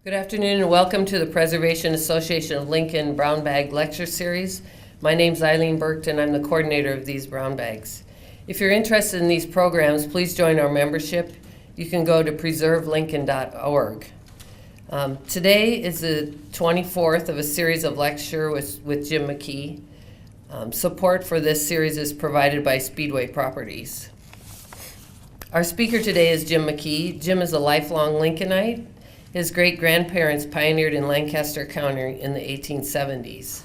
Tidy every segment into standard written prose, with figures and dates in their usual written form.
Good afternoon and welcome to the Preservation Association of Lincoln Brown Bag Lecture Series. My name's Eileen Burkt and I'm the coordinator of these brown bags. If you're interested in these programs, please join our membership. You can go to preservelincoln.org. Today is the 24th of a series of lectures with Jim McKee. Support for this series is provided by Speedway Properties. Our speaker today is Jim McKee. Jim is a lifelong Lincolnite. His great-grandparents pioneered in Lancaster County in the 1870s.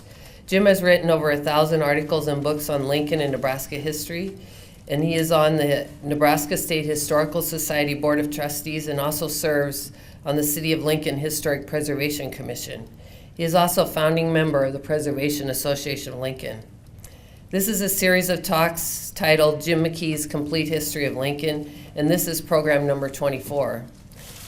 Jim has written over 1,000 articles and books on Lincoln and Nebraska history, and he is on the Nebraska State Historical Society Board of Trustees and also serves on the City of Lincoln Historic Preservation Commission. He is also a founding member of the Preservation Association of Lincoln. This is a series of talks titled Jim McKee's Complete History of Lincoln, and this is program number 24.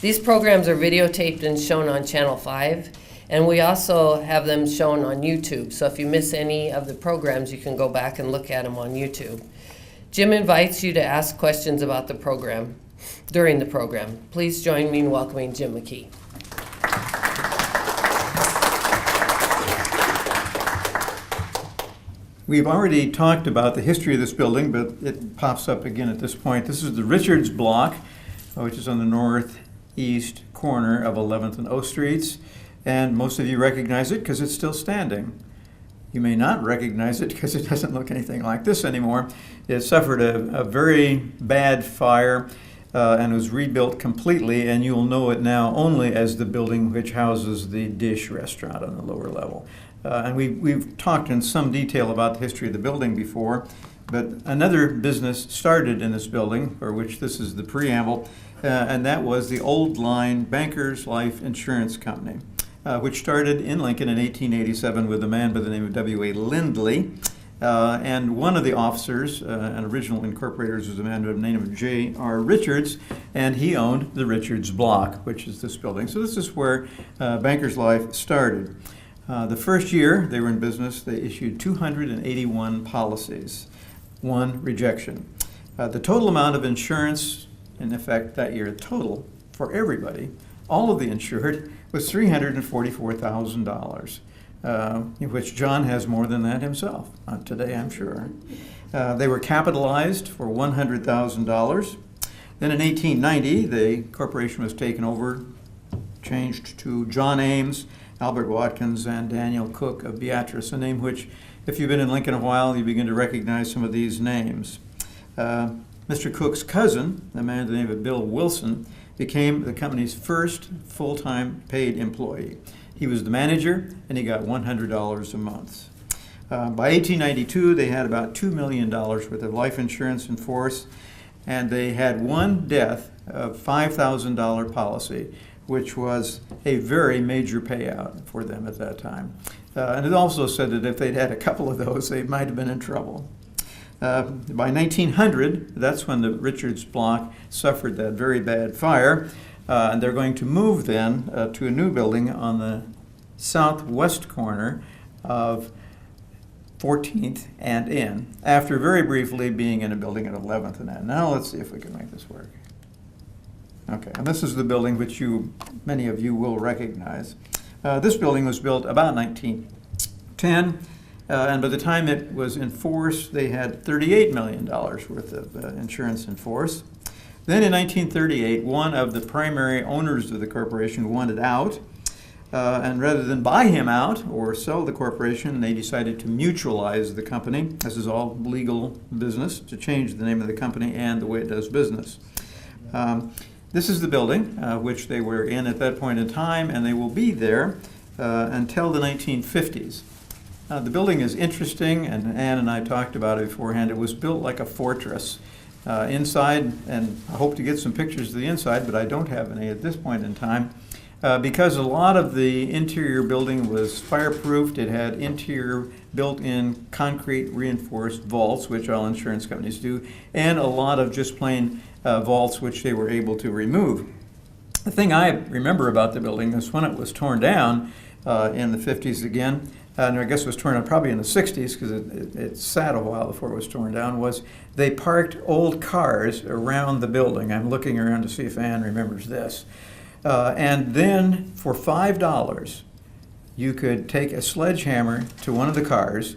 These programs are videotaped and shown on Channel 5, and we also have them shown on YouTube. So if you miss any of the programs, you can go back and look at them on YouTube. Jim invites you to ask questions about the program during the program. Please join me in welcoming Jim McKee. We've already talked about the history of this building, but it pops up again at this point. This is the Richards Block, which is on the northeast corner of 11th and O Streets, and most of you recognize it because it's still standing. You may not recognize it because it doesn't look anything like this anymore. It suffered a very bad fire and was rebuilt completely, and you'll know it now only as the building which houses the Dish restaurant on the lower level. And we've talked in some detail about the history of the building before, but another business started in this building, for which this is the preamble, and that was the Old Line Bankers Life Insurance Company, which started in Lincoln in 1887 with a man by the name of W.A. Lindley. And one of the officers and original incorporators was a man by the name of J.R. Richards, and he owned the Richards Block, which is this building. So this is where Bankers Life started. The first year they were in business, they issued 281 policies, one rejection. The total amount of insurance in effect that year, total for everybody, all of the insured, was $344,000, which John has more than that himself today, I'm sure. They were capitalized for $100,000. Then in 1890, the corporation was taken over, changed to John Ames, Albert Watkins, and Daniel Cook of Beatrice, a name which, if you've been in Lincoln a while, you begin to recognize some of these names. Mr. Cook's cousin, a man by the name of Bill Wilson, became the company's first full-time paid employee. He was the manager, and he got $100 a month. By 1892, they had about $2 million worth of life insurance in force, and they had one death of $5,000 policy, which was a very major payout for them at that time. And it also said that if they'd had a couple of those, they might have been in trouble. By 1900, that's when the Richards Block suffered that very bad fire, and they're going to move then to a new building on the southwest corner of 14th and N, after very briefly being in a building at 11th and N. Now let's see if we can make this work. Okay, and this is the building which many of you will recognize. This building was built about 1910. And by the time it was in force, they had $38 million worth of insurance in force. Then in 1938, one of the primary owners of the corporation wanted out. And rather than buy him out or sell the corporation, they decided to mutualize the company. This is all legal business, to change the name of the company and the way it does business. This is the building which they were in at that point in time, and they will be there until the 1950s. The building is interesting, and Ann and I talked about it beforehand. It was built like a fortress inside, and I hope to get some pictures of the inside, but I don't have any at this point in time, because a lot of the interior building was fireproofed. It had interior built-in concrete reinforced vaults, which all insurance companies do, and a lot of just plain vaults which they were able to remove. The thing I remember about the building is when it was torn down in the 50s again, and I guess it was torn down probably in the 60s because it sat a while before it was torn down, was they parked old cars around the building. I'm looking around to see if Ann remembers this. And then for $5, you could take a sledgehammer to one of the cars,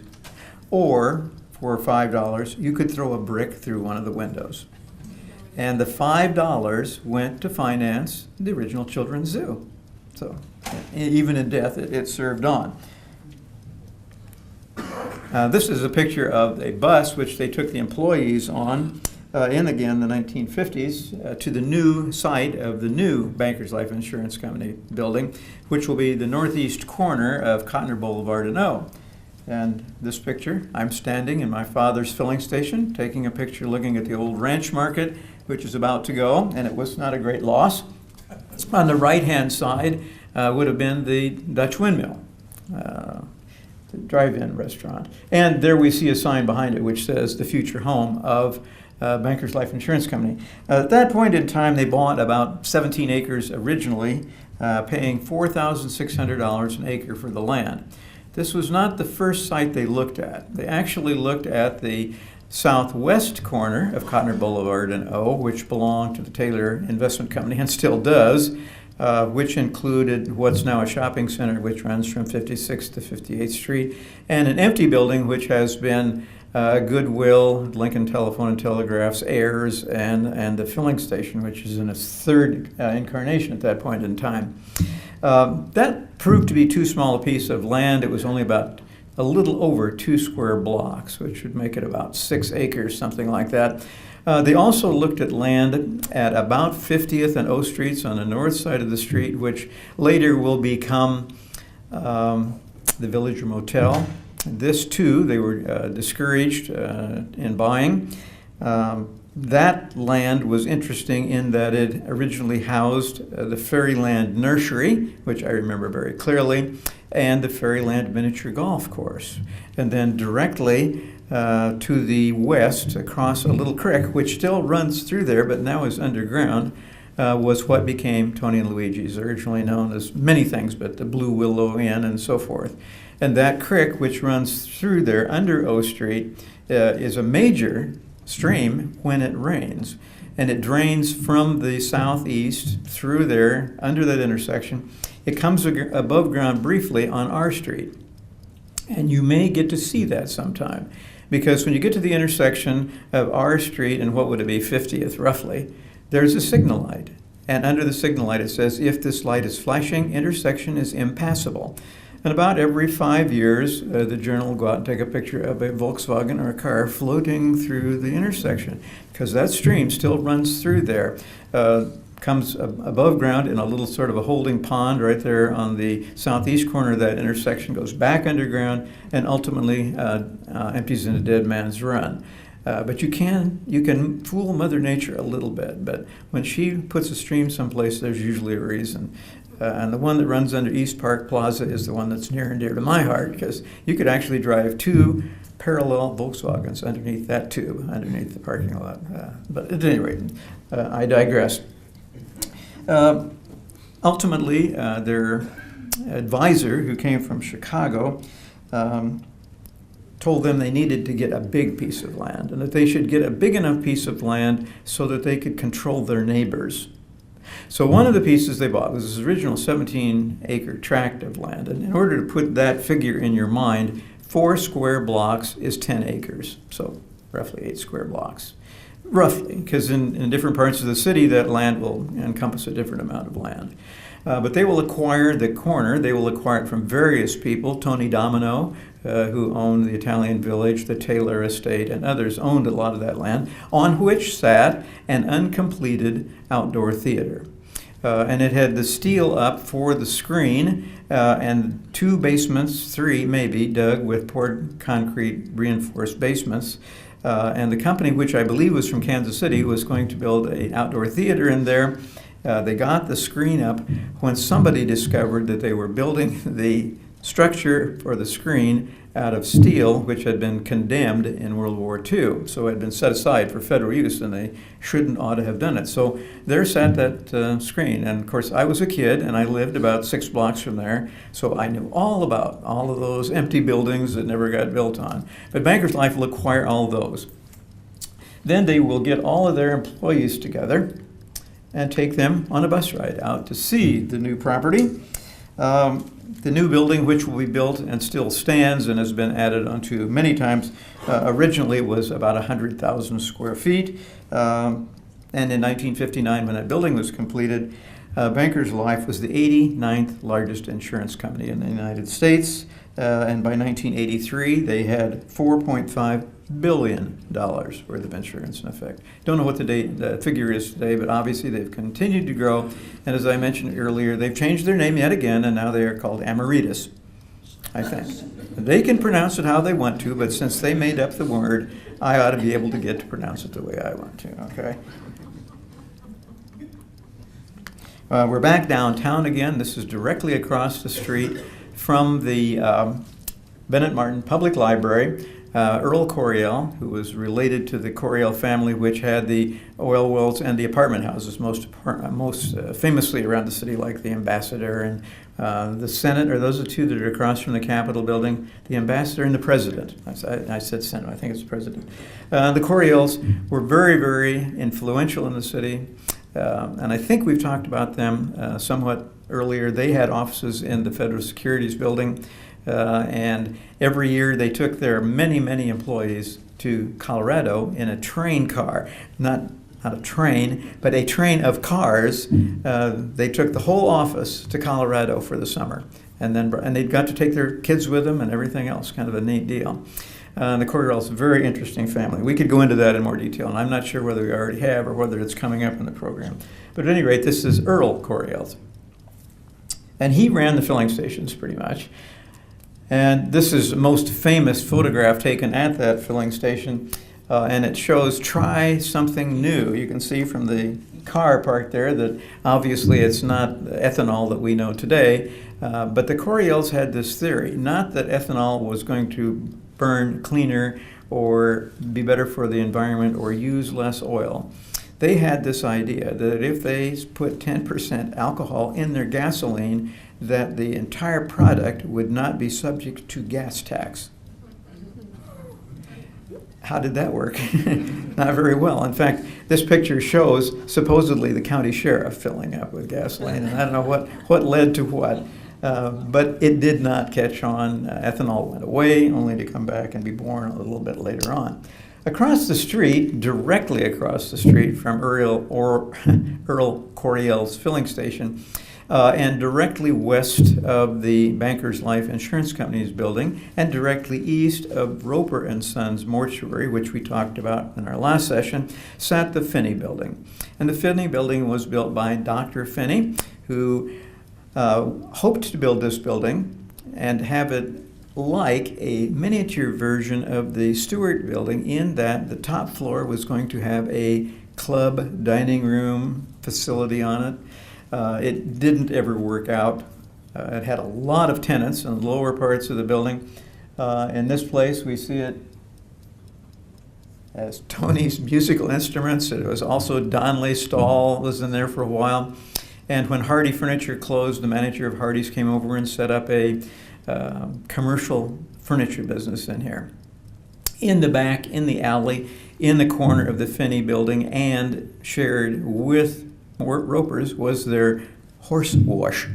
or for $5, you could throw a brick through one of the windows. And the $5 went to finance the original Children's Zoo. So even in death, it served on. This is a picture of a bus which they took the employees on in, again, the 1950s to the new site of the new Bankers Life Insurance Company building, which will be the northeast corner of Cotner Boulevard and O. And this picture, I'm standing in my father's filling station, taking a picture looking at the old ranch market, which is about to go, and it was not a great loss. On the right-hand side would have been the Dutch Windmill, the drive-in restaurant. And there we see a sign behind it which says the future home of Bankers Life Insurance Company. At that point in time, they bought about 17 acres originally, paying $4,600 an acre for the land. This was not the first site they looked at. They actually looked at the southwest corner of Cotner Boulevard and O, which belonged to the Taylor Investment Company and still does, which included what's now a shopping center, which runs from 56th to 58th Street, and an empty building which has been Goodwill, Lincoln Telephone and Telegraph's heirs, and the filling station, which is in its third incarnation at that point in time. That proved to be too small a piece of land. It was only about a little over 2 square blocks, which would make it about 6 acres, something like that. They also looked at land at about 50th and O Streets on the north side of the street, which later will become the Villager Motel. This, too, they were discouraged in buying. That land was interesting in that it originally housed the Fairyland Nursery, which I remember very clearly, and the Fairyland Miniature Golf Course. And then directly to the west, across a little creek, which still runs through there, but now is underground, was what became Tony and Luigi's, originally known as many things, but the Blue Willow Inn and so forth. And that creek, which runs through there under O Street, is a major stream when it rains, and it drains from the southeast through there under that intersection. It comes above ground briefly on R Street, and you may get to see that sometime, because when you get to the intersection of R Street and what would it be, 50th roughly, there's a signal light, and under the signal light it says, if this light is flashing, intersection is impassable. And about every 5 years, the journal will go out and take a picture of a Volkswagen or a car floating through the intersection, because that stream still runs through there. Comes above ground in a little sort of a holding pond right there on the southeast corner of that intersection, goes back underground, and ultimately empties into Dead Man's Run. But you can fool Mother Nature a little bit, but when she puts a stream someplace, there's usually a reason. And the one that runs under East Park Plaza is the one that's near and dear to my heart, because you could actually drive 2 parallel Volkswagens underneath that tube, underneath the parking lot. But at any rate, I digress. Ultimately, their advisor, who came from Chicago, told them they needed to get a big piece of land, and that they should get a big enough piece of land so that they could control their neighbors. So one of the pieces they bought was this original 17-acre tract of land. And in order to put that figure in your mind, 4 square blocks is 10 acres, so roughly 8 square blocks. Roughly, because in different parts of the city, that land will encompass a different amount of land. But they will acquire the corner. They will acquire it from various people. Tony Domino, who owned the Italian Village, the Taylor Estate, and others owned a lot of that land, on which sat an uncompleted outdoor theater. And it had the steel up for the screen, and 2 basements, 3 maybe, dug with poured concrete reinforced basements. And the company, which I believe was from Kansas City, was going to build an outdoor theater in there. They got the screen up when somebody discovered that they were building the structure for the screen out of steel, which had been condemned in World War II. So it had been set aside for federal use, and they shouldn't ought to have done it. So there sat that screen. And of course, I was a kid, and I lived about 6 blocks from there. So I knew all about all of those empty buildings that never got built on. But Bankers Life will acquire all those. Then they will get all of their employees together, and take them on a bus ride out to see the new property. The new building, which will be built and still stands and has been added onto many times, originally was about 100,000 square feet. And in 1959, when that building was completed, Bankers Life was the 89th largest insurance company in the United States. And by 1983, they had $4.5 billion worth of insurance in effect. Don't know what the figure is today, but obviously they've continued to grow. And as I mentioned earlier, they've changed their name yet again, and now they are called Amaritas, I think. They can pronounce it how they want to, but since they made up the word, I ought to be able to get to pronounce it the way I want to, okay? We're back downtown again. This is directly across the street from the Bennett Martin Public Library. Earl Coryell, who was related to the Coryell family, which had the oil wells and the apartment houses most famously around the city, like the Ambassador and the Senate, or those are two that are across from the Capitol building, the Ambassador and the President. I said Senate, I think it's the President. The Coryells were very, very influential in the city, and I think we've talked about them somewhat earlier. They had offices in the Federal Securities Building. And every year they took their many, many employees to Colorado in a train car. Not a train, but a train of cars. They took the whole office to Colorado for the summer. And they got to take their kids with them and everything else. Kind of a neat deal. The Coryell's a very interesting family. We could go into that in more detail, and I'm not sure whether we already have or whether it's coming up in the program. But at any rate, this is Earl Coryell. And he ran the filling stations pretty much. And this is the most famous photograph taken at that filling station, and it shows try something new. You can see from the car parked there that obviously it's not ethanol that we know today, but the Coryells had this theory, not that ethanol was going to burn cleaner or be better for the environment or use less oil. They had this idea that if they put 10% alcohol in their gasoline, that the entire product would not be subject to gas tax. How did that work? Not very well. In fact, this picture shows supposedly the county sheriff filling up with gasoline, and I don't know what led to what, but it did not catch on. Ethanol went away, only to come back and be born a little bit later on. Across the street, directly across the street from Earl Coryell's filling station, and directly west of the Bankers Life Insurance Company's building, and directly east of Roper and Sons Mortuary, which we talked about in our last session, sat the Finney Building. And the Finney Building was built by Dr. Finney, who hoped to build this building and have it like a miniature version of the Stewart Building, in that the top floor was going to have a club dining room facility on it. It didn't ever work out. It had a lot of tenants in the lower parts of the building. In this place, we see it as Tony's Musical Instruments. It was also Donley Stall was in there for a while. And when Hardy Furniture closed, the manager of Hardy's came over and set up a commercial furniture business in here. In the back, in the alley, in the corner of the Finney Building, and shared with Roper's, was their horse wash.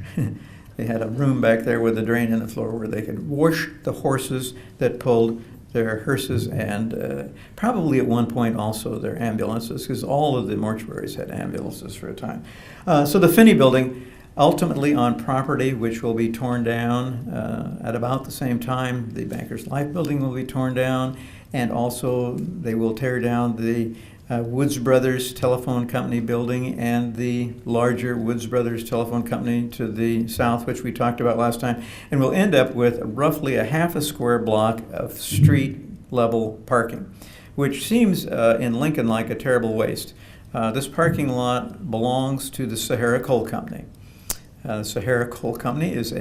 They had a room back there with a drain in the floor where they could wash the horses that pulled their hearses, and probably at one point also their ambulances, because all of the mortuaries had ambulances for a time. So the Finney Building, ultimately on property which will be torn down at about the same time the Bankers Life Building will be torn down, and also they will tear down the Woods Brothers Telephone Company building and the larger Woods Brothers Telephone Company to the south, which we talked about last time, and we'll end up with roughly a half a square block of street level parking, which seems in Lincoln like a terrible waste. This parking lot belongs to the Sahara Coal Company. The Sahara Coal Company is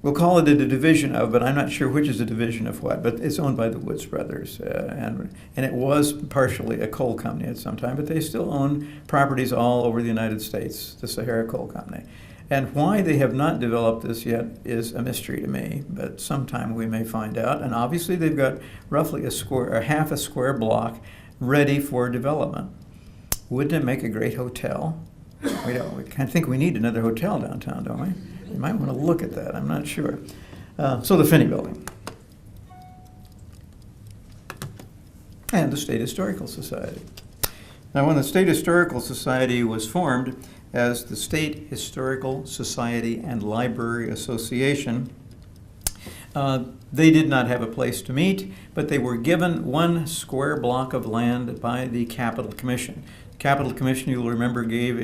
we'll call it a division of, but I'm not sure which is a division of what, but it's owned by the Woods Brothers. And it was partially a coal company at some time, but they still own properties all over the United States, the Sahara Coal Company. And why they have not developed this yet is a mystery to me, but sometime we may find out. And obviously they've got roughly a half a square block ready for development. Wouldn't it make a great hotel? We kind of think we need another hotel downtown, don't we? You might want to look at that. I'm not sure. So the Finney Building. And the State Historical Society. Now, when the State Historical Society was formed as the State Historical Society and Library Association, they did not have a place to meet, but they were given 1 square block of land by the Capital Commission. The Capital Commission, you'll remember, gave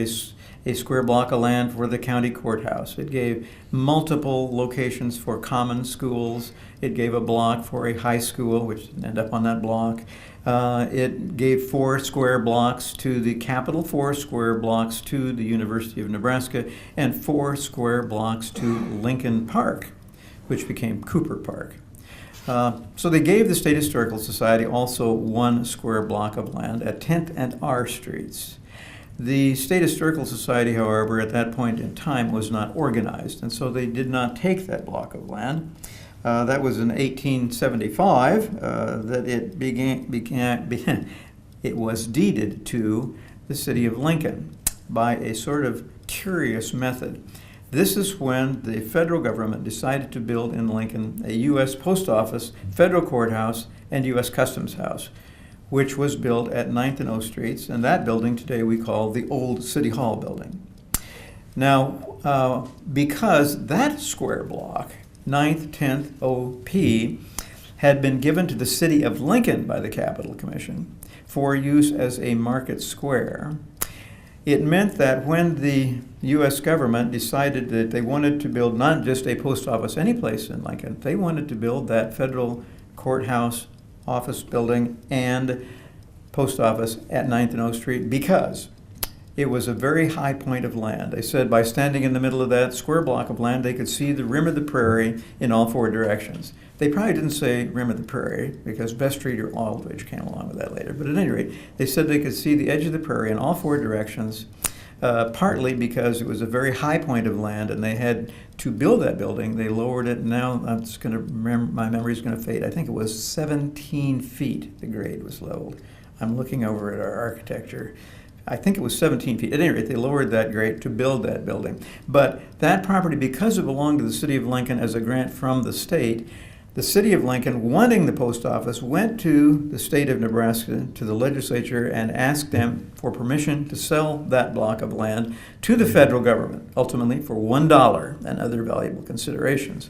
a square block of land for the county courthouse. It gave multiple locations for common schools. It gave a block for a high school, which didn't end up on that block. It gave 4 square blocks to the Capitol, 4 square blocks to the University of Nebraska, and 4 square blocks to Lincoln Park, which became Cooper Park. So they gave the State Historical Society also 1 square block of land at 10th and R Streets. The State Historical Society, however, at that point in time was not organized, and so they did not take that block of land. That was in 1875 that it was deeded to the city of Lincoln by a sort of curious method. This is when the federal government decided to build in Lincoln a U.S. Post Office, federal courthouse, and U.S. Customs House, which was built at 9th and O Streets, and that building today we call the Old City Hall building. Now, because that square block, 9th, 10th, OP, had been given to the city of Lincoln by the Capital Commission for use as a market square, it meant that when the U.S. government decided that they wanted to build not just a post office any place in Lincoln, they wanted to build that federal courthouse, office building, and post office at 9th and O Street because it was a very high point of land. They said by standing in the middle of that square block of land, they could see the rim of the prairie in all 4 directions. They probably didn't say rim of the prairie because Best Street or Aldridge came along with that later. But at any rate, they said they could see the edge of the prairie in all 4 directions, partly because it was a very high point of land and they had to build that building. They lowered it. Now my memory is going to fade. I think it was 17 feet the grade was leveled. I'm looking over at our architecture. I think it was 17 feet. At any rate, they lowered that grade to build that building. But that property, because it belonged to the city of Lincoln as a grant from the state, the city of Lincoln, wanting the post office, went to the state of Nebraska, to the legislature, and asked them for permission to sell that block of land to the federal government, ultimately for $1 and other valuable considerations.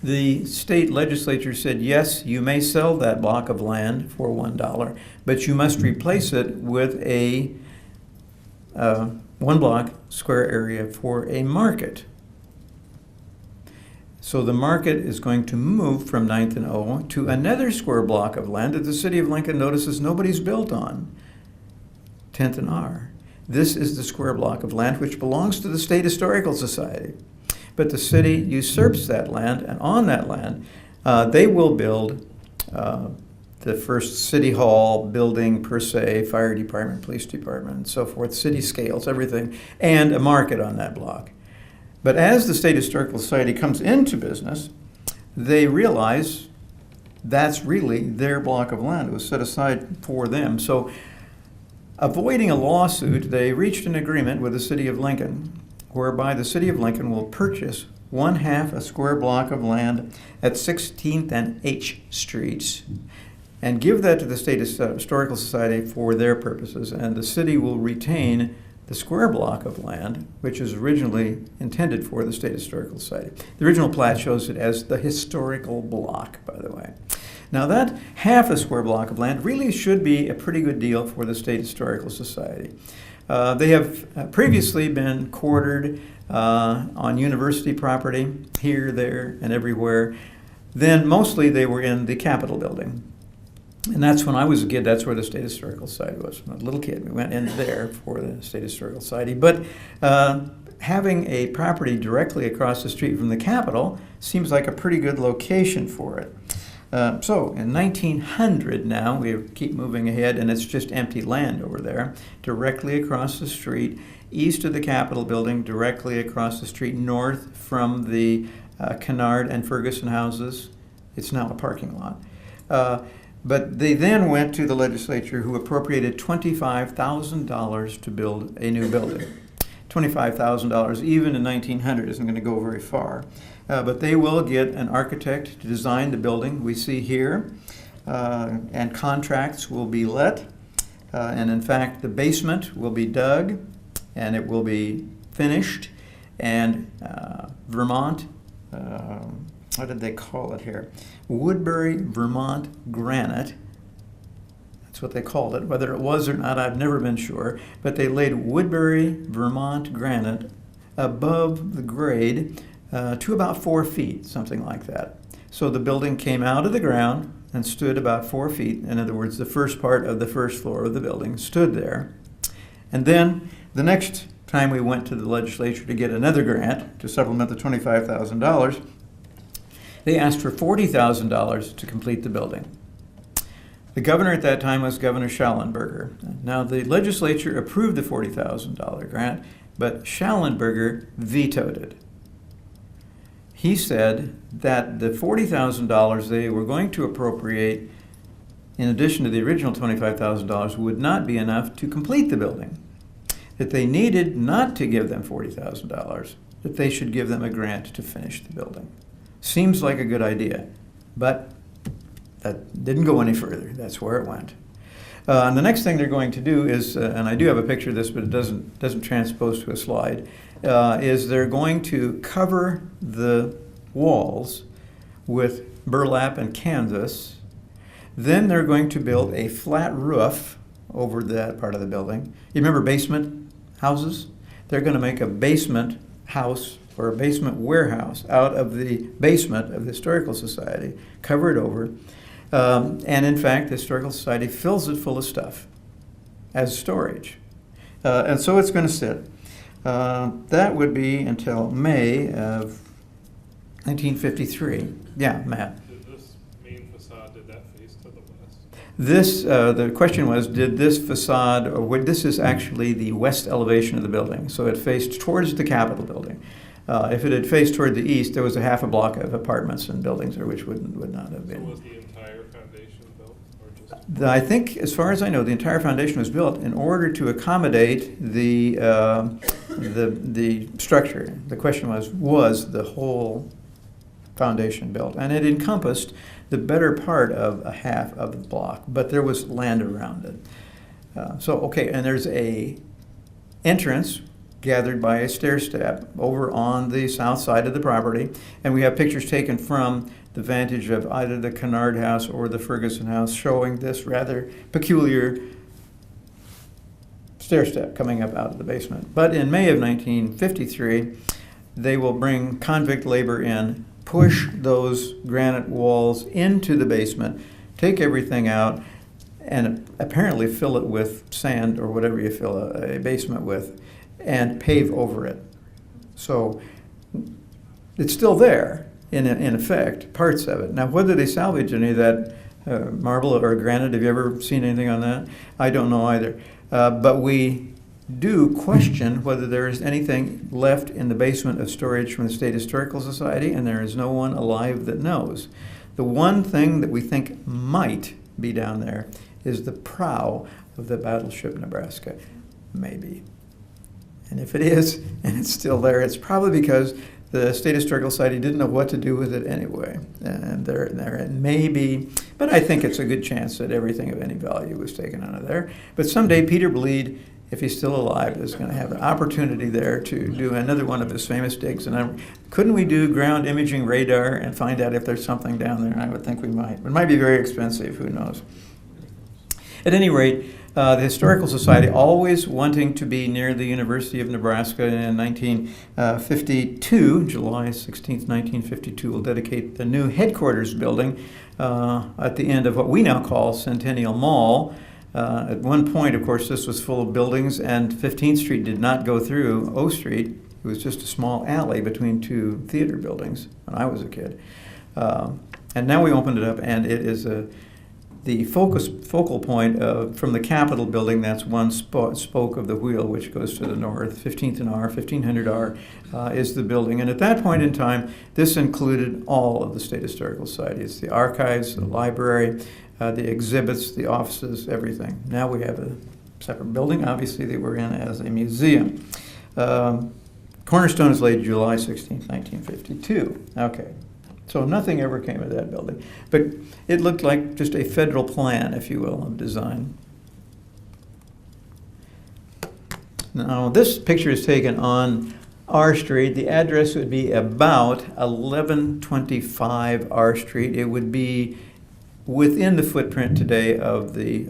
The state legislature said, yes, you may sell that block of land for $1, but you must replace it with a 1 block square area for a market. So the market is going to move from 9th and O to another square block of land that the city of Lincoln notices nobody's built on, 10th and R. This is the square block of land which belongs to the State Historical Society. But the city usurps that land, and on that land, they will build the first city hall building per se, fire department, police department, and so forth, city scales, everything, and a market on that block. But as the State Historical Society comes into business, they realize that's really their block of land. It was set aside for them. So avoiding a lawsuit, they reached an agreement with the city of Lincoln, whereby the city of Lincoln will purchase 1/2 a square block of land at 16th and H Streets and give that to the State Historical Society for their purposes, and the city will retain the square block of land, which is originally intended for the State Historical Society. The original plat shows it as the historical block, by the way. Now that 1/2 a square block of land really should be a pretty good deal for the State Historical Society. They have previously been quartered on university property, here, there, and everywhere. Then mostly they were in the Capitol building. And that's when I was a kid, that's where the State Historical Society was. When I was a little kid, we went in there for the State Historical Society. But having a property directly across the street from the Capitol seems like a pretty good location for it. So in 1900 now, we keep moving ahead, and it's just empty land over there, directly across the street, east of the Capitol building, directly across the street, north from the Kennard and Ferguson houses. It's now a parking lot. But they then went to the legislature, who appropriated $25,000 to build a new building. $25,000, even in 1900, isn't going to go very far. But they will get an architect to design the building we see here, and contracts will be let. And in fact, the basement will be dug, and it will be finished. And Vermont, what did they call it here? Woodbury Vermont Granite. That's what they called it. Whether it was or not, I've never been sure. But they laid Woodbury Vermont Granite above the grade to about 4 feet, something like that. So the building came out of the ground and stood about 4 feet. In other words, the first part of the first floor of the building stood there. And then the next time we went to the legislature to get another grant to supplement the $25,000, they asked for $40,000 to complete the building. The governor at that time was Governor Schallenberger. Now, the legislature approved the $40,000 grant, but Schallenberger vetoed it. He said that the $40,000 they were going to appropriate, in addition to the original $25,000, would not be enough to complete the building. That they needed not to give them $40,000, that they should give them a grant to finish the building. Seems like a good idea, but that didn't go any further. That's where it went. And the next thing they're going to do is, and I do have a picture of this, but it doesn't transpose to a slide, is they're going to cover the walls with burlap and canvas. Then they're going to build a flat roof over that part of the building. You remember basement houses? They're going to make a basement house or a basement warehouse out of the basement of the Historical Society, cover it over. And in fact, the Historical Society fills it full of stuff as storage. And so it's going to sit. That would be until May of 1953. Yeah, Matt. Did this main facade, did that face to the west? This, the question was, did this facade, or this is actually the west elevation of the building, so it faced towards the Capitol building. If it had faced toward the east, there was a half a block of apartments and buildings there, which would not have been. So was the entire foundation built, or just? I think, as far as I know, the entire foundation was built in order to accommodate the structure. The question was the whole foundation built? And it encompassed the better part of a half of the block, but there was land around it. Okay, and there's a entrance gathered by a stair step over on the south side of the property, and we have pictures taken from the vantage of either the Kennard House or the Ferguson House, showing this rather peculiar stair step coming up out of the basement. But in May of 1953, they will bring convict labor in, push those granite walls into the basement, take everything out, and apparently fill it with sand or whatever you fill a basement with, and pave over it. So it's still there, in effect, parts of it. Now, whether they salvage any of that marble or granite, have you ever seen anything on that? I don't know either. But we do question whether there is anything left in the basement of storage from the State Historical Society, and there is no one alive that knows. The one thing that we think might be down there is the prow of the battleship Nebraska, maybe. And if it is, and it's still there, it's probably because the State Historical Society didn't know what to do with it anyway. And there it may be, but I think it's a good chance that everything of any value was taken out of there. But someday Peter Bleed, if he's still alive, is going to have an opportunity there to do another one of his famous digs. And couldn't we do ground imaging radar and find out if there's something down there? I would think we might. It might be very expensive, who knows. At any rate, the Historical Society, always wanting to be near the University of Nebraska, in 1952, July 16th, 1952, will dedicate the new headquarters building at the end of what we now call Centennial Mall. At one point, of course, this was full of buildings, and 15th Street did not go through O Street. It was just a small alley between two theater buildings when I was a kid. And now we opened it up, and it is the focal point from the Capitol building, that's one spoke of the wheel which goes to the north. 15th and R, 1500 R is the building. And at that point in time, this included all of the State Historical Society. It's the archives, the library, the exhibits, the offices, everything. Now we have a separate building. Obviously, they were in as a museum. Cornerstone is laid July 16, 1952. Okay. So nothing ever came of that building. But it looked like just a federal plan, if you will, of design. Now, this picture is taken on R Street. The address would be about 1125 R Street. It would be within the footprint today of the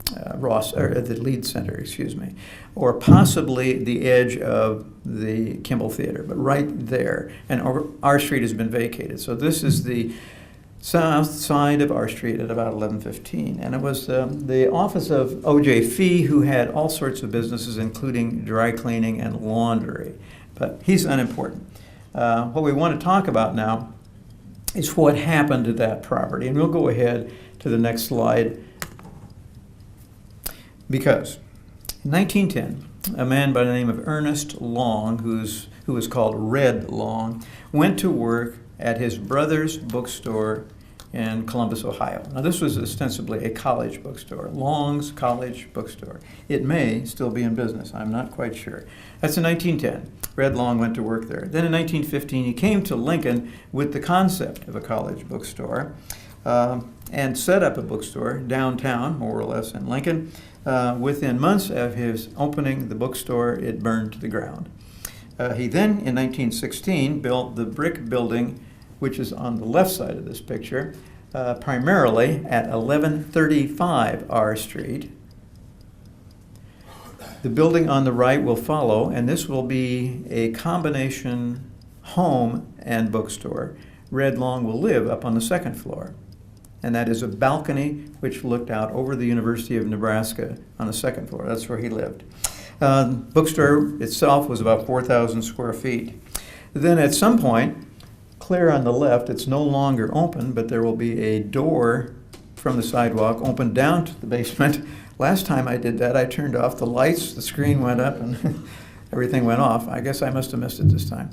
the Lead Center, excuse me, or possibly the edge of the Kimball Theater, but right there. And R Street has been vacated. So this is the south side of R Street at about 1115. And it was the office of O.J. Fee, who had all sorts of businesses, including dry cleaning and laundry. But he's unimportant. What we want to talk about now is what happened to that property. And we'll go ahead to the next slide. Because in 1910, a man by the name of Ernest Long, who was called Red Long, went to work at his brother's bookstore in Columbus, Ohio. Now, this was ostensibly a college bookstore, Long's College Bookstore. It may still be in business. I'm not quite sure. That's in 1910. Red Long went to work there. Then in 1915, he came to Lincoln with the concept of a college bookstore and set up a bookstore downtown, more or less, in Lincoln. Within months of his opening the bookstore, it burned to the ground. He then, in 1916, built the brick building, which is on the left side of this picture, primarily at 1135 R Street. The building on the right will follow, and this will be a combination home and bookstore. Red Long will live up on the second floor. And that is a balcony which looked out over the University of Nebraska on the second floor. That's where he lived. Bookstore itself was about 4,000 square feet. Then at some point, clear on the left, it's no longer open, but there will be a door from the sidewalk open down to the basement. Last time I did that, I turned off the lights, the screen went up, and everything went off. I guess I must have missed it this time.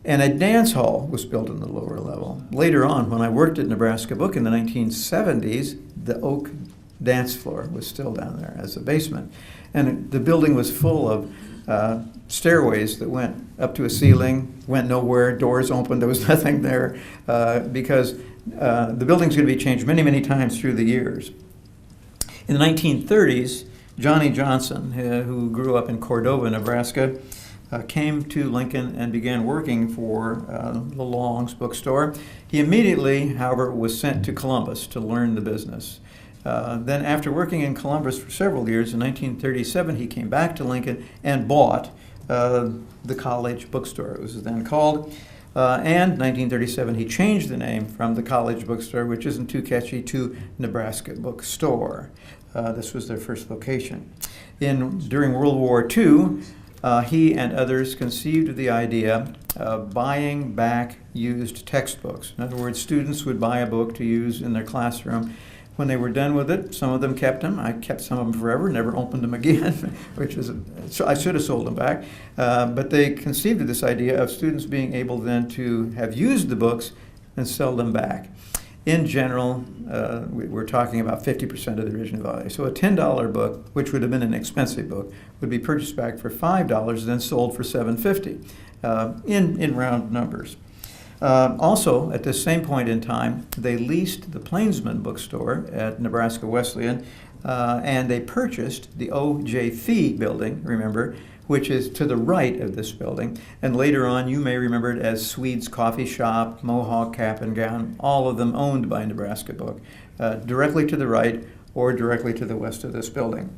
And a dance hall was built in the lower level. Later on, when I worked at Nebraska Book in the 1970s, the oak dance floor was still down there as a basement. And the building was full of stairways that went up to a ceiling, went nowhere, doors opened, there was nothing there, because the building's going to be changed many, many times through the years. In the 1930s, Johnny Johnson, who grew up in Cordova, Nebraska, came to Lincoln and began working for the Long's bookstore. He immediately, however, was sent to Columbus to learn the business. Then after working in Columbus for several years, in 1937 he came back to Lincoln and bought the College Bookstore, it was then called. And 1937 he changed the name from the College Bookstore, which isn't too catchy, to Nebraska Bookstore. This was their first location. During World War II, he and others conceived of the idea of buying back used textbooks. In other words, students would buy a book to use in their classroom. When they were done with it, some of them kept them. I kept some of them forever, never opened them again, which was, so I should have sold them back. But they conceived of this idea of students being able then to have used the books and sell them back. In general, we're talking about 50% of the original value. So a $10 book, which would have been an expensive book, would be purchased back for $5 and then sold for $7.50 in round numbers. Also, at this same point in time, they leased the Plainsman bookstore at Nebraska Wesleyan, and they purchased the O.J. Fee building, remember, which is to the right of this building. And later on, you may remember it as Swede's Coffee Shop, Mohawk Cap and Gown, all of them owned by Nebraska Book, directly to the right or directly to the west of this building.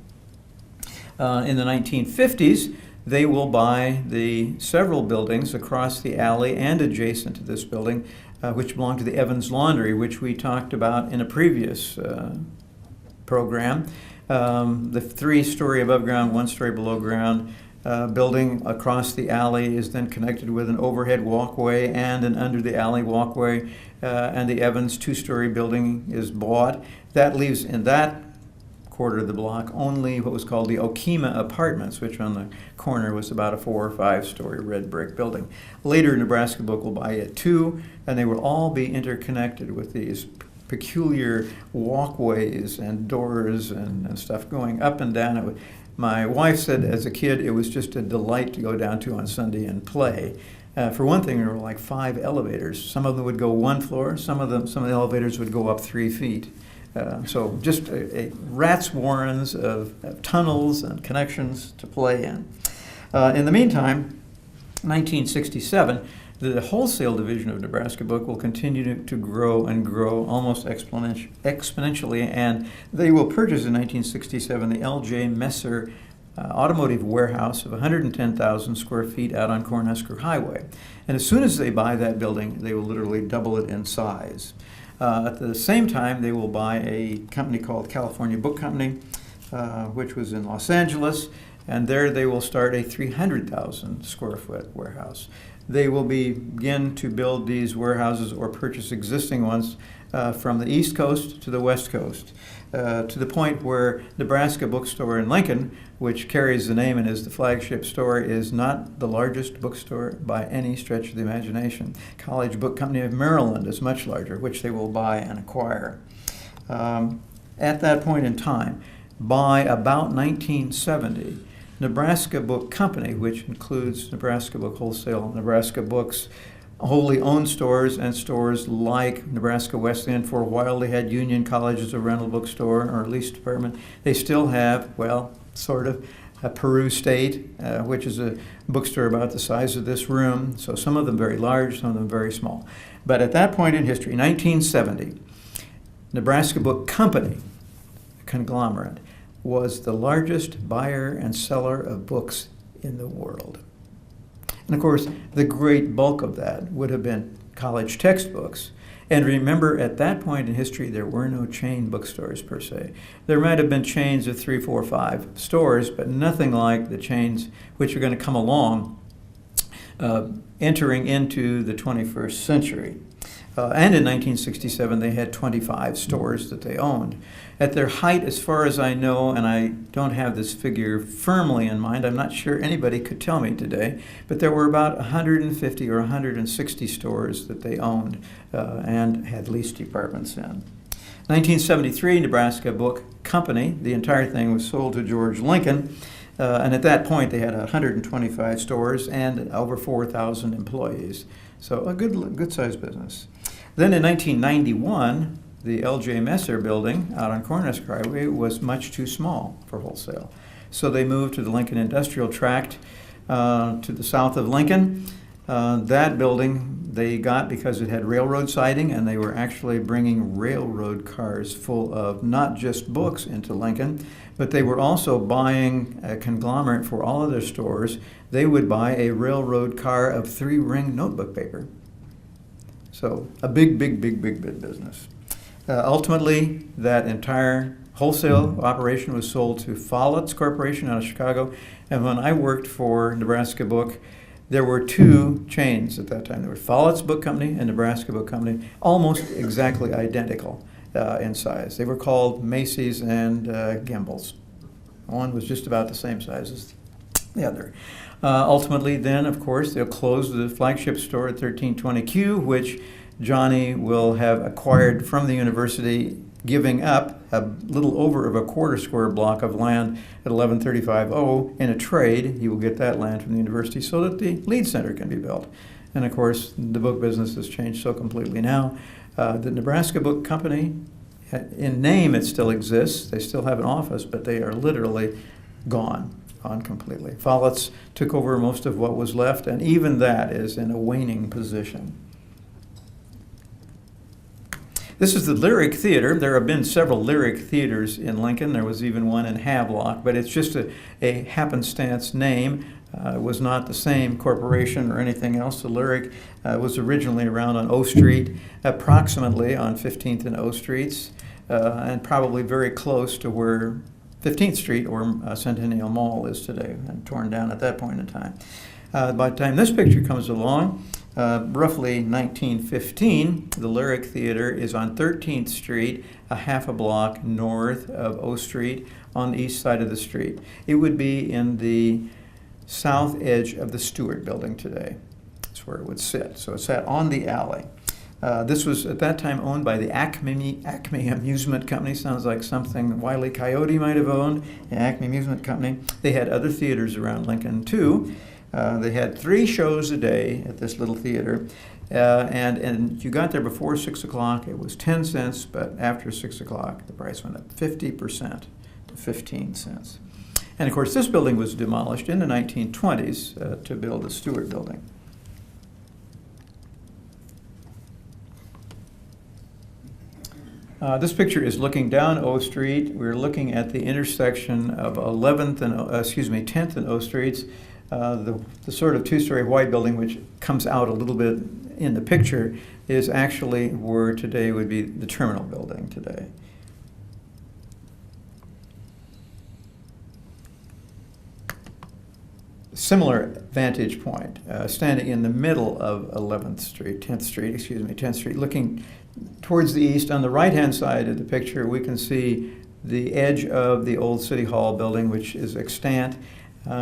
In the 1950s, they will buy the several buildings across the alley and adjacent to this building, which belong to the Evans Laundry, which we talked about in a previous program. The 3-story above ground, 1-story below ground building across the alley is then connected with an overhead walkway and an under the alley walkway, and the Evans two-story building is bought. That leaves in that quarter of the block only what was called the Okima Apartments, which on the corner was about a 4 or 5 story red brick building. Later, Nebraska Book will buy it too, and they will all be interconnected with these peculiar walkways and doors and stuff going up and down. My wife said as a kid it was just a delight to go down to on Sunday and play. For one thing, there were like 5 elevators. Some of them would go 1 floor, some of the elevators would go up 3 feet. So just a rat's warrens of tunnels and connections to play in. In the meantime, 1967, the Wholesale Division of Nebraska Book will continue to grow and grow almost exponentially, and they will purchase in 1967 the L.J. Messer automotive warehouse of 110,000 square feet out on Cornhusker Highway. And as soon as they buy that building, they will literally double it in size. At the same time, they will buy a company called California Book Company, which was in Los Angeles, and there they will start a 300,000 square foot warehouse. They will begin to build these warehouses or purchase existing ones from the East Coast to the West Coast, to the point where Nebraska Bookstore in Lincoln, which carries the name and is the flagship store, is not the largest bookstore by any stretch of the imagination. College Book Company of Maryland is much larger, which they will buy and acquire. At that point in time, by about 1970, Nebraska Book Company, which includes Nebraska Book Wholesale, Nebraska Books, wholly owned stores, and stores like Nebraska Wesleyan. For a while they had Union College as a rental bookstore or lease department. They still have, well, sort of, Peru State, which is a bookstore about the size of this room. So some of them very large, some of them very small. But at that point in history, 1970, Nebraska Book Company, a conglomerate, was the largest buyer and seller of books in the world. And of course, the great bulk of that would have been college textbooks. And remember, at that point in history, there were no chain bookstores per se. There might have been chains of 3, 4, 5 stores, but nothing like the chains which are going to come along entering into the 21st century. And in 1967, they had 25 stores that they owned. At their height, as far as I know, and I don't have this figure firmly in mind, I'm not sure anybody could tell me today, but there were about 150 or 160 stores that they owned and had lease departments in. 1973, Nebraska Book Company, the entire thing was sold to George Lincoln, and at that point they had 125 stores and over 4,000 employees. So a good-sized business. Then in 1991, the L.J. Messer building out on Cornhusker Highway was much too small for wholesale. So they moved to the Lincoln Industrial Tract to the south of Lincoln. That building they got because it had railroad siding, and they were actually bringing railroad cars full of not just books into Lincoln, but they were also buying a conglomerate for all of their stores. They would buy a railroad car of 3-ring notebook paper. So a big business. Ultimately, that entire wholesale operation was sold to Follett's Corporation out of Chicago. And when I worked for Nebraska Book, there were 2 chains at that time. There were Follett's Book Company and Nebraska Book Company, almost exactly identical in size. They were called Macy's and Gimbel's. One was just about the same size as the other. Ultimately, then, of course, they'll close the flagship store at 1320Q, which Johnny will have acquired from the university, giving up a little over of a quarter square block of land at 1135O in a trade. He will get that land from the university so that the Lead Center can be built. And of course, the book business has changed so completely now. The Nebraska Book Company, in name it still exists. They still have an office, but they are literally gone completely. Follett's took over most of what was left, and even that is in a waning position. This is the Lyric Theater. There have been several Lyric Theaters in Lincoln. There was even one in Havelock, but it's just a happenstance name. It was not the same corporation or anything else. The Lyric was originally around on O Street, approximately on 15th and O Streets, and probably very close to where 15th Street, or Centennial Mall is today, and torn down at that point in time. By the time this picture comes along, roughly 1915, the Lyric Theater is on 13th Street, a half a block north of O Street, on the east side of the street. It would be in the south edge of the Stewart Building today. That's where it would sit. So it sat on the alley. This was at that time owned by the Acme Amusement Company. Sounds like something Wile E. Coyote might have owned. The Acme Amusement Company. They had other theaters around Lincoln too. They had 3 shows a day at this little theater. And you got there before 6 o'clock, it was 10 cents, but after 6 o'clock, the price went up 50% to 15 cents. And of course, this building was demolished in the 1920s to build the Stewart Building. This picture is looking down O Street. We're looking at the intersection of 10th and O Streets. The sort of 2-story white building, which comes out a little bit in the picture, is actually where today would be the terminal building today. Similar vantage point, standing in the middle of 10th Street, looking towards the east. On the right-hand side of the picture, we can see the edge of the old City Hall building, which is extant.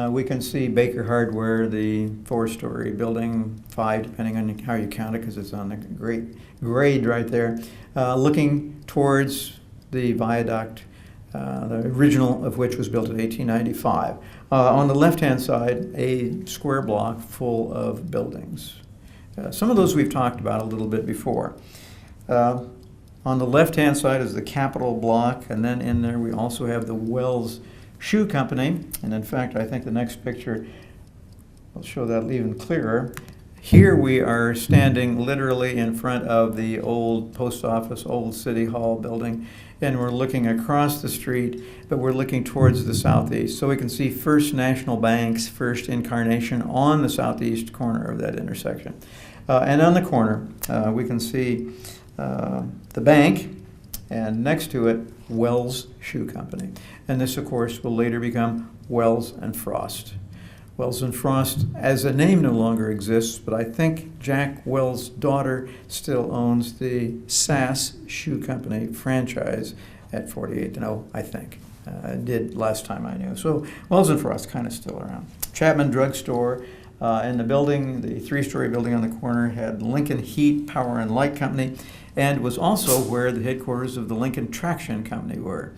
We can see Baker Hardware, the 4-story building, 5 depending on how you count it, because it's on the grade right there, looking towards the viaduct, the original of which was built in 1895. On the left-hand side, a square block full of buildings. Some of those we've talked about a little bit before. On the left-hand side is the Capitol block, and then in there we also have the Wells Shoe Company. And in fact, I think the next picture will show that even clearer. Here we are standing literally in front of the old post office, old City Hall building, and we're looking across the street, but we're looking towards the southeast. So we can see First National Bank's First Incarnation on the southeast corner of that intersection. And on the corner, we can see the bank, and next to it, Wells Shoe Company. And this, of course, will later become Wells and Frost. Wells and Frost, as a name, no longer exists, but I think Jack Wells' daughter still owns the Sass Shoe Company franchise at 48th and O, I think. Did last time I knew. So Wells and Frost kind of still around. Chapman Drugstore, and the building, the 3-story building on the corner, had Lincoln Heat, Power and Light Company, and was also where the headquarters of the Lincoln Traction Company were.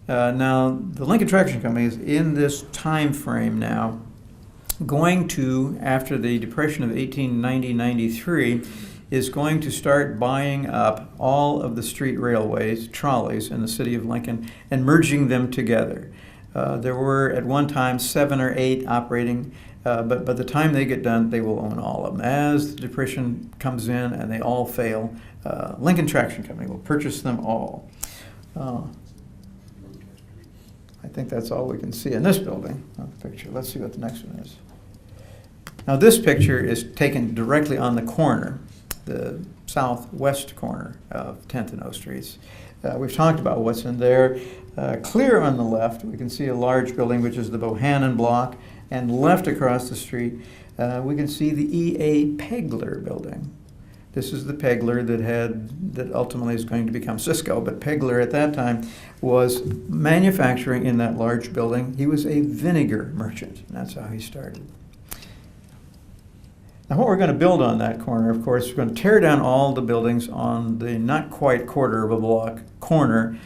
Now, the Lincoln Traction Company is in this time frame now, going to, after the Depression of 1890-93, is going to start buying up all of the street railways, trolleys in the city of Lincoln, and merging them together. There were at one time 7 or 8 operating, but by the time they get done, they will own all of them. As the Depression comes in and they all fail, Lincoln Traction Company will purchase them all. I think that's all we can see in this building, the picture. Let's see what the next one is. Now this picture is taken directly on the corner, the southwest corner of 10th and O Streets. We've talked about what's in there. Clear on the left, we can see a large building, which is the Bohannon block, and left across the street, we can see the E.A. Pegler building. This is the Pegler that ultimately is going to become Cisco, but Pegler at that time was manufacturing in that large building. He was a vinegar merchant, and that's how he started. Now what we're going to build on that corner, of course, we're going to tear down all the buildings on the not quite quarter of a block corner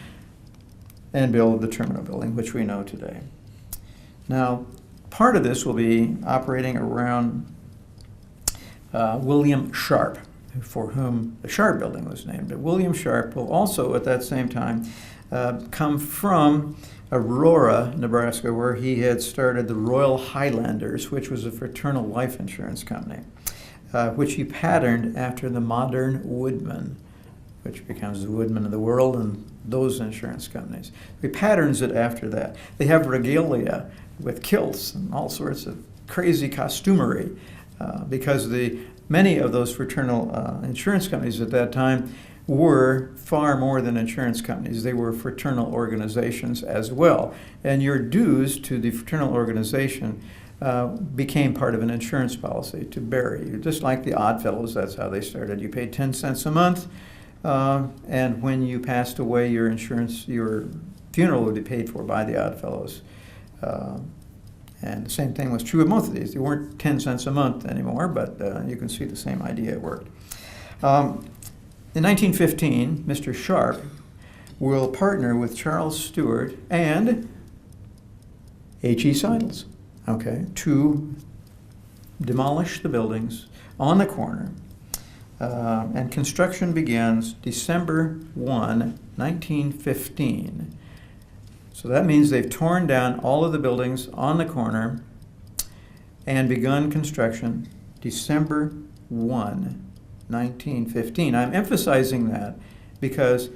and build the terminal building, which we know today. Now, part of this will be operating around William Sharp, for whom the Sharp building was named. But William Sharp will also, at that same time, come from Aurora, Nebraska, where he had started the Royal Highlanders, which was a fraternal life insurance company, which he patterned after the modern Woodman, which becomes the Woodman of the world and those insurance companies. He patterns it after that. They have regalia with kilts and all sorts of crazy costumery because many of those fraternal insurance companies at that time were far more than insurance companies. They were fraternal organizations as well. And your dues to the fraternal organization became part of an insurance policy to bury you. Just like the Oddfellows, that's how they started. You paid 10 cents a month, and when you passed away, your funeral would be paid for by the Oddfellows. And the same thing was true of most of these. They weren't 10 cents a month anymore, but you can see the same idea at work. In 1915, Mr. Sharp will partner with Charles Stewart and H.E. Seidels, to demolish the buildings on the corner. And construction begins December 1, 1915. So that means they've torn down all of the buildings on the corner and begun construction December 1, 1915. I'm emphasizing that because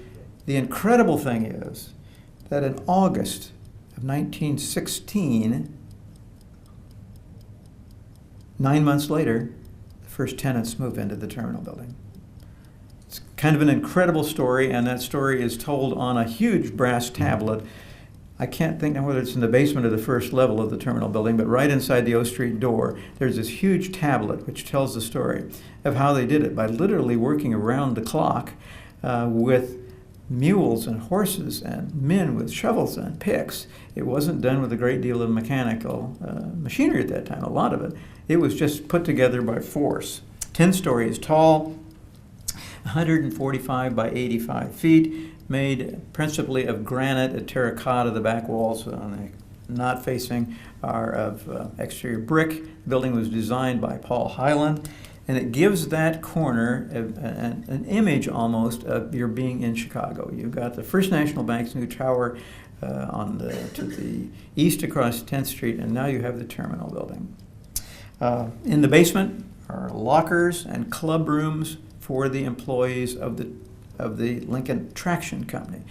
the incredible thing is that in August of 1916, 9 months later, the first tenants move into the terminal building. It's kind of an incredible story, and that story is told on a huge brass tablet. I can't think now whether it's in the basement or the first level of the terminal building, but right inside the O Street door, there's this huge tablet which tells the story of how they did it by literally working around the clock with mules and horses and men with shovels and picks. It wasn't done with a great deal of mechanical machinery at that time, a lot of it. It was just put together by force. 10 stories tall, 145 by 85 feet, made principally of granite and terracotta. The back walls on the not facing are of exterior brick. The building was designed by Paul Hyland, and it gives that corner an image almost of your being in Chicago. You've got the First National Bank's new tower to the east across 10th Street, and now you have the terminal building. In the basement are lockers and club rooms for the employees of the Lincoln Traction Company.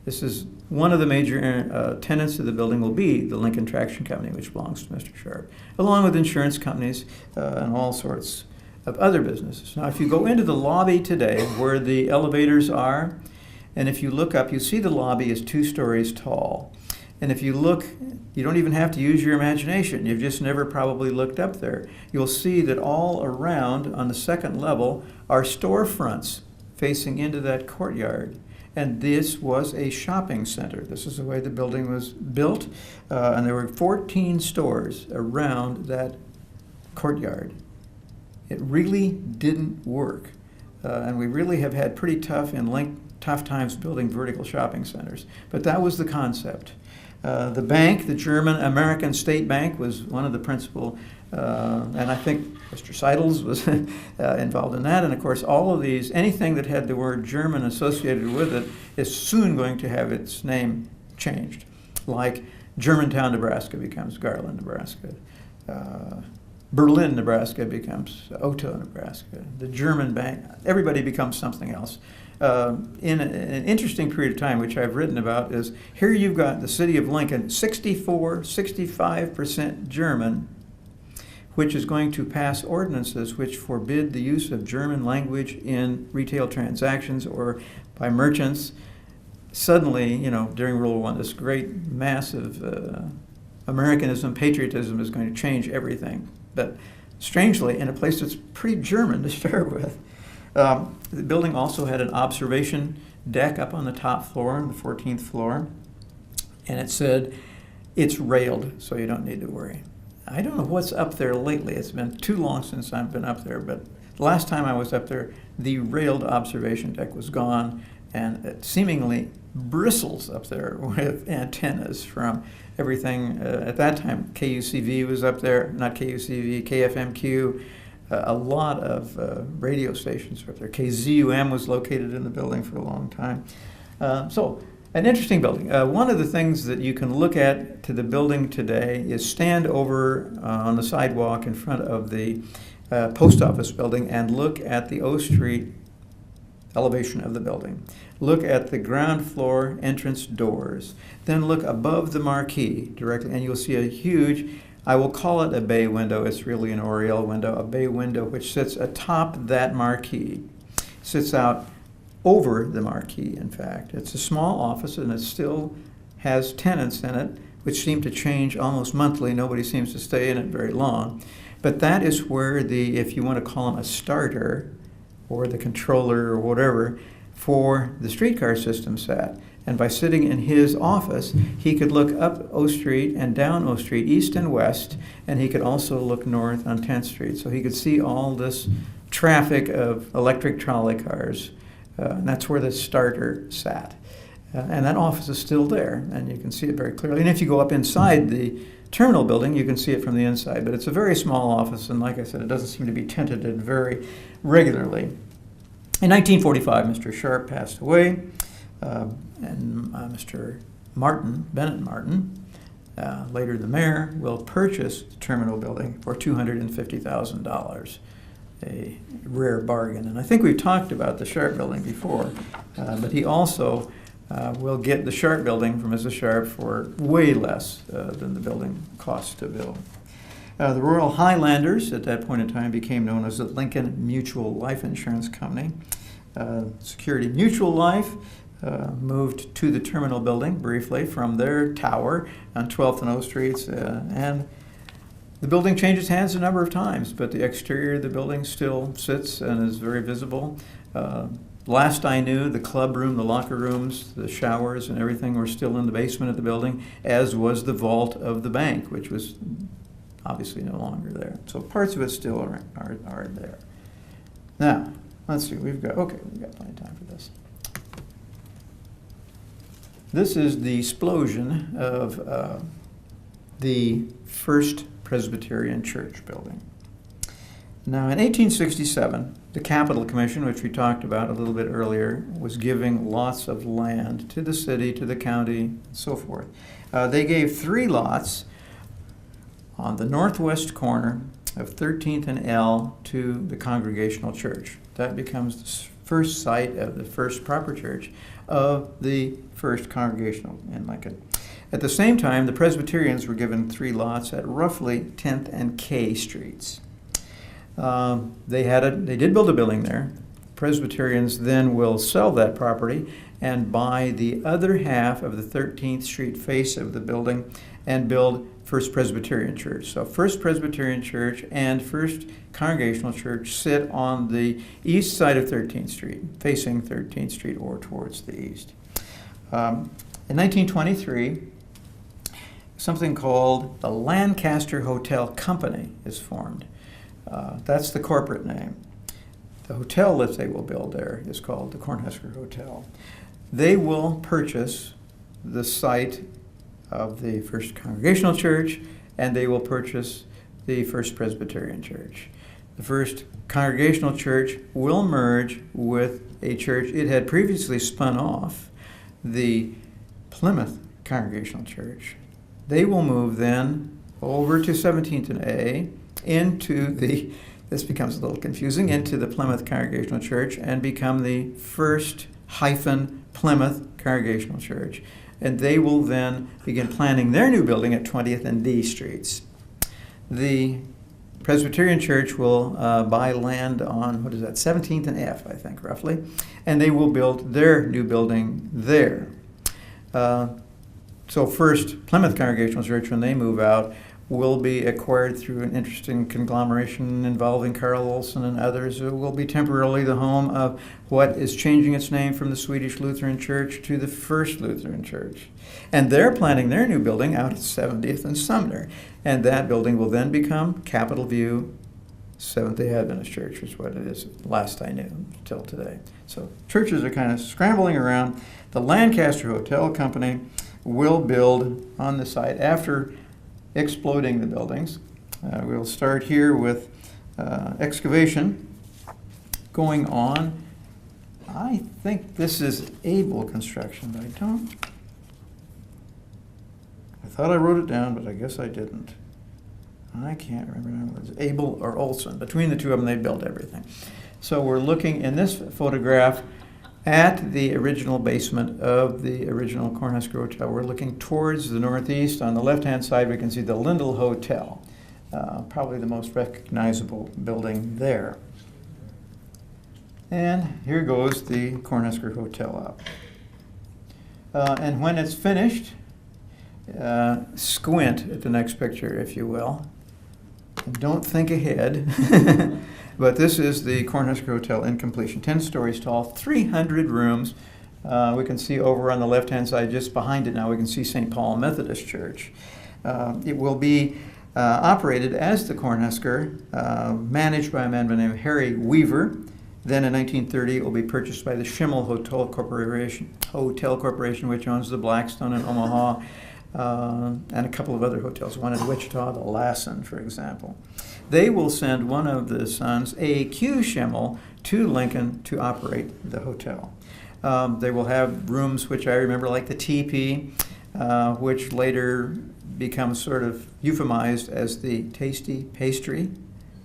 This is one of the major tenants of the building will be the Lincoln Traction Company, which belongs to Mr. Sharp, along with insurance companies and all sorts of other businesses. Now, if you go into the lobby today where the elevators are, and if you look up, you see the lobby is 2 stories tall. And if you look, you don't even have to use your imagination. You've just never probably looked up there. You'll see that all around on the second level are storefronts facing into that courtyard. And this was a shopping center. This is the way the building was built. And there were 14 stores around that courtyard. It really didn't work. And we really have had pretty tough times building vertical shopping centers. But that was the concept. The bank, the German American State Bank, was one of the principal, and I think Mr. Seidels was involved in that. And of course, all of these, anything that had the word German associated with it is soon going to have its name changed. Like Germantown, Nebraska becomes Garland, Nebraska. Berlin, Nebraska becomes Otto, Nebraska. The German bank, everybody becomes something else. In an interesting period of time, which I've written about, is here you've got the city of Lincoln, 65% German, which is going to pass ordinances which forbid the use of German language in retail transactions or by merchants. Suddenly, during World War I, this great massive Americanism, patriotism is going to change everything. But strangely, in a place that's pretty German to start with. The building also had an observation deck up on the top floor, on the 14th floor, and it said, it's railed, so you don't need to worry. I don't know what's up there lately. It's been too long since I've been up there, but the last time I was up there, the railed observation deck was gone, and it seemingly bristles up there with antennas from everything. At that time, KUCV was up there, not KUCV, KFMQ. A lot of radio stations were up there. KZUM was located in the building for a long time. So, an interesting building. One of the things that you can look at to the building today is stand over on the sidewalk in front of the post office building and look at the O Street elevation of the building. Look at the ground floor entrance doors. Then look above the marquee directly, and you'll see a huge, I will call it a bay window. It's really an oriel window, a bay window which sits atop that marquee. Sits out over the marquee, in fact. It's a small office, and it still has tenants in it, which seem to change almost monthly. Nobody seems to stay in it very long. But that is where the, if you want to call him a starter, or the controller, or whatever, for the streetcar system sat. And by sitting in his office, he could look up O Street and down O Street, east and west, and he could also look north on 10th Street. So he could see all this traffic of electric trolley cars, and that's where the starter sat. And that office is still there, and you can see it very clearly. And if you go up inside the terminal building, you can see it from the inside. But it's a very small office, and like I said, it doesn't seem to be tenanted very regularly. In 1945, Mr. Sharp passed away, and Mr. Martin, Bennett Martin, later the mayor, will purchase the terminal building for $250,000. A rare bargain. And I think we've talked about the Sharp building before, but he also will get the Sharp building from Mrs. Sharp for way less than the building cost to build. The Royal Highlanders at that point in time became known as the Lincoln Mutual Life Insurance Company. Security Mutual Life moved to the terminal building briefly from their tower on 12th and O Streets, and the building changes hands a number of times, but the exterior of the building still sits and is very visible. Last I knew, the club room, the locker rooms, the showers, and everything were still in the basement of the building, as was the vault of the bank, which was obviously no longer there. So parts of it still are there. Now, let's see, we've got plenty of time for this. This is the explosion of the First Presbyterian Church building. Now, in 1867, the Capital Commission, which we talked about a little bit earlier, was giving lots of land to the city, to the county, and so forth. They gave 3 lots on the northwest corner of 13th and L to the Congregational Church. That becomes the first site of the first proper church of the First Congregational in Lincoln. At the same time, the Presbyterians were given 3 lots at roughly 10th and K Streets. They did build a building there. Presbyterians then will sell that property and buy the other half of the 13th Street face of the building and build First Presbyterian Church. So First Presbyterian Church and First Congregational Church sit on the east side of 13th Street, facing 13th Street or towards the east. In 1923, something called the Lancaster Hotel Company is formed. That's the corporate name. The hotel that they will build there is called the Cornhusker Hotel. They will purchase the site of the First Congregational Church, and they will purchase the First Presbyterian Church. The First Congregational Church will merge with a church it had previously spun off, the Plymouth Congregational Church. They will move then over to 17th and A into the, this becomes a little confusing, into the Plymouth Congregational Church and become the First Plymouth Congregational Church. And they will then begin planning their new building at 20th and D Streets. The Presbyterian Church will buy land on, 17th and F, I think, roughly, and they will build their new building there. So First Plymouth Congregational Church, when they move out, will be acquired through an interesting conglomeration involving Carl Olson and others. It will be temporarily the home of what is changing its name from the Swedish Lutheran Church to the First Lutheran Church. And they're planning their new building out at 70th and Sumner. And that building will then become Capitol View Seventh-day Adventist Church, which is what it is last I knew till today. So churches are kind of scrambling around. The Lancaster Hotel Company will build on the site after exploding the buildings. We'll start here with excavation going on. I think this is Able construction, but I thought I wrote it down, but I guess I didn't. I can't remember now. It was Able or Olson. Between the two of them, they built everything. So we're looking in this photograph at the original basement of the original Cornhusker Hotel. We're looking towards the northeast. On the left-hand side, we can see the Lindell Hotel, probably the most recognizable building there. And here goes the Cornhusker Hotel up. And when it's finished, squint at the next picture, if you will. And don't think ahead. But this is the Cornhusker Hotel in completion. 10 stories tall, 300 rooms. We can see over on the left-hand side, just behind it now, we can see St. Paul Methodist Church. It will be operated as the Cornhusker, managed by a man by the name of Harry Weaver. Then in 1930, it will be purchased by the Schimmel Hotel Corporation, which owns the Blackstone in Omaha, and a couple of other hotels, one in Wichita, the Lassen, for example. They will send one of the sons, A.Q. Schimmel, to Lincoln to operate the hotel. They will have rooms which I remember like the teepee, which later becomes sort of euphemized as the tasty pastry.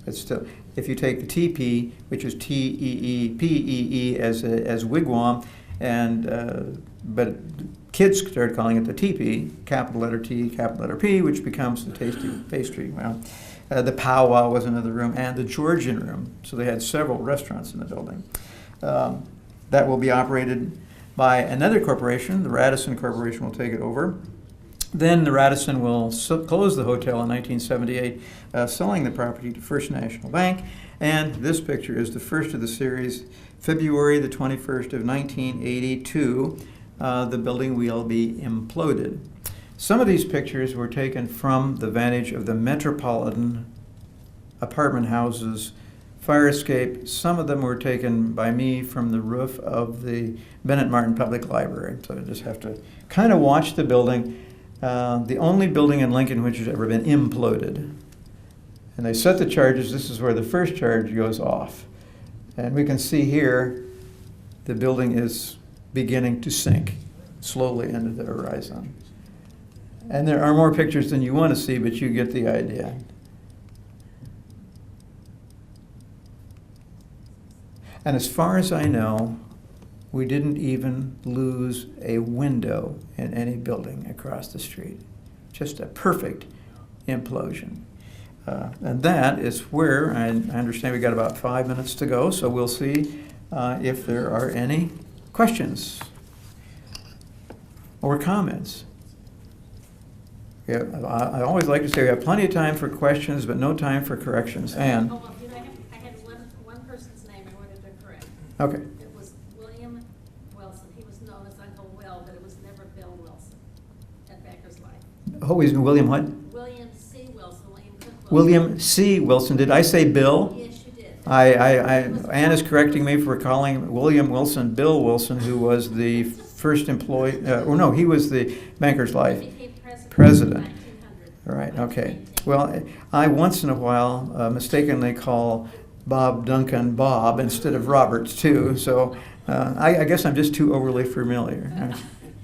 But still, if you take the teepee, which is T-E-E-P-E-E as wigwam, but kids started calling it the teepee, capital letter T, capital letter P, which becomes the tasty pastry. Well, the powwow was another room, and the Georgian room. So they had several restaurants in the building. That will be operated by another corporation. The Radisson Corporation will take it over. Then the Radisson will close the hotel in 1978, selling the property to First National Bank. And this picture is the first of the series, February the 21st of 1982. The building will be imploded. Some of these pictures were taken from the vantage of the Metropolitan apartment houses fire escape. Some of them were taken by me from the roof of the Bennett Martin Public Library. So I just have to kind of watch the building. The only building in Lincoln which has ever been imploded. And they set the charges. This is where the first charge goes off. And we can see here the building is beginning to sink slowly into the horizon. And there are more pictures than you want to see, but you get the idea. And as far as I know, we didn't even lose a window in any building across the street. Just a perfect implosion. And that is where, I understand we got about 5 minutes to go, so we'll see if there are any questions or comments. Yeah, I always like to say we have plenty of time for questions, but no time for corrections. Ann? Oh, I had one person's name I wanted to correct. Okay. It was William Wilson. He was known as Uncle Will, but it was never Bill Wilson at Becker's Life. Oh, he's William what? William C. Wilson, William Cook Wilson. William C. Wilson. Did I say Bill? Yes, you did. Ann is correcting me for calling William Wilson Bill Wilson, who was the first employee, he was the Banker's Life He became president. in 1900. All right, okay. Well, I once in a while mistakenly call Bob Duncan Bob instead of Roberts too, so I guess I'm just too overly familiar.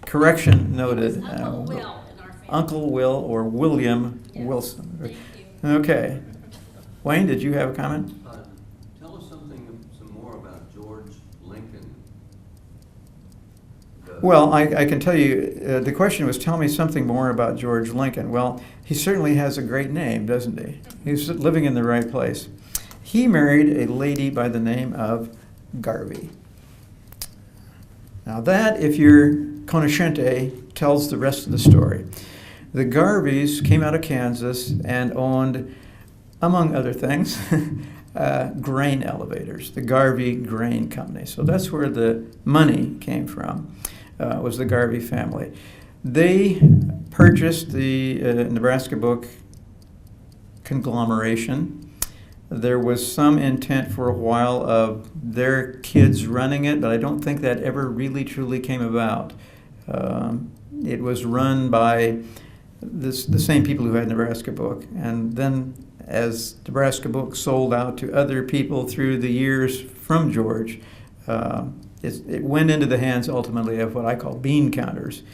Correction noted. Uncle Will in our family. Uncle Will or William Wilson. Thank you. Okay. Wayne, did you have a comment? Tell us some more about George Lincoln. Well, I can tell you, the question was, tell me something more about George Lincoln. Well, he certainly has a great name, doesn't he? He's living in the right place. He married a lady by the name of Garvey. Now that, if you're cognoscente, tells the rest of the story. The Garveys came out of Kansas and owned, among other things, grain elevators, the Garvey Grain Company. So that's where the money came from. Was the Garvey family. They purchased the Nebraska Book conglomeration. There was some intent for a while of their kids running it, but I don't think that ever really truly came about. It was run by the same people who had Nebraska Book, and then as Nebraska Book sold out to other people through the years from George, it went into the hands ultimately of what I call bean counters.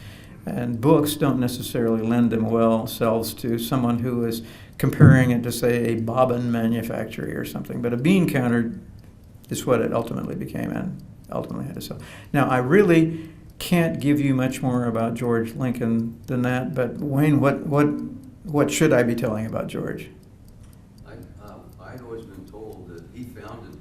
And books don't necessarily lend themselves to someone who is comparing it to, say, a bobbin manufacturer or something. But a bean counter is what it ultimately became and ultimately had to sell. Now, I really can't give you much more about George Lincoln than that, but Wayne, what should I be telling about George? I'd always been told that he founded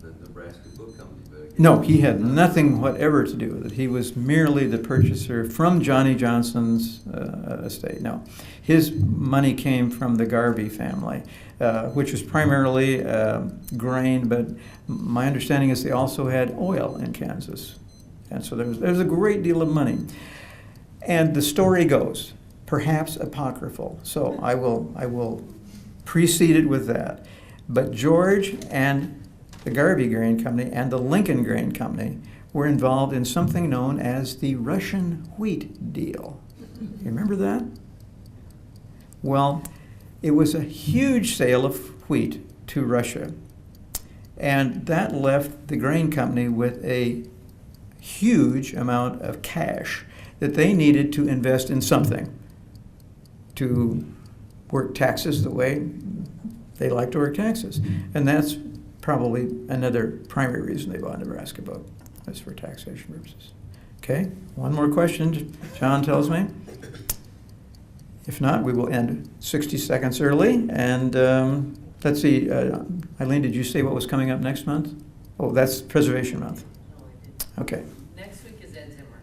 the Nebraska Book Company, but I guess. No, he had nothing whatever to do with it. He was merely the purchaser from Johnny Johnson's estate. No, his money came from the Garvey family, which was primarily grain, but my understanding is they also had oil in Kansas. And so there's a great deal of money. And the story goes, perhaps apocryphal, so I will precede it with that. But George and the Garvey Grain Company and the Lincoln Grain Company were involved in something known as the Russian wheat deal. You remember that? Well, it was a huge sale of wheat to Russia. And that left the grain company with a huge amount of cash that they needed to invest in something, to work taxes the way they like to work taxes. And that's probably another primary reason they bought Nebraska Book, was for taxation purposes. Okay, one more question, John tells me. If not, we will end 60 seconds early. And let's see, Eileen, did you say what was coming up next month? Oh, that's Preservation Month. Okay. Next week is Ed Zimmer.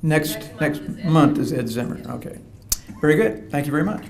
Next month is Ed Zimmer. Okay. Very good. Thank you very much.